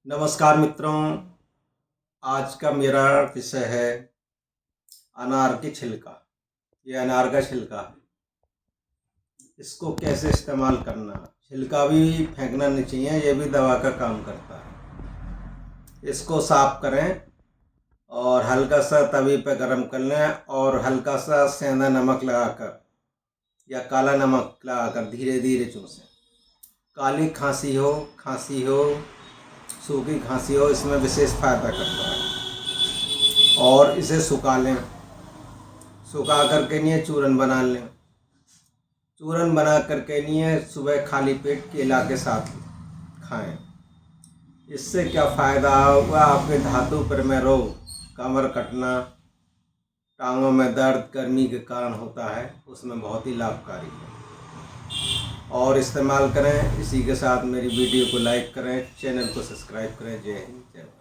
नमस्कार मित्रों, आज का मेरा विषय है अनार की छिलका। ये अनार का छिलका है, इसको कैसे इस्तेमाल करना। छिलका भी फेंकना नहीं चाहिए, ये भी दवा का काम करता है। इसको साफ करें और हल्का सा तवी पे गरम कर लें और हल्का सा सेंधा नमक लगाकर या काला नमक लगाकर धीरे धीरे चूसें। काली खांसी हो, सूखी खांसी हो, इसमें विशेष फायदा करता है। और इसे सुखा लें, सुखा करके नहीं चूरन बना लें। चूरन बना करके नहीं सुबह खाली पेट केला के साथ खाएं। इससे क्या फ़ायदा होगा, आपके धातु पर में रोग, कमर कटना, टांगों में दर्द गर्मी के कारण होता है, उसमें बहुत ही लाभकारी है। और इस्तेमाल करें। इसी के साथ मेरी वीडियो को लाइक करें, चैनल को सब्सक्राइब करें। जय हिंद, जय भारत।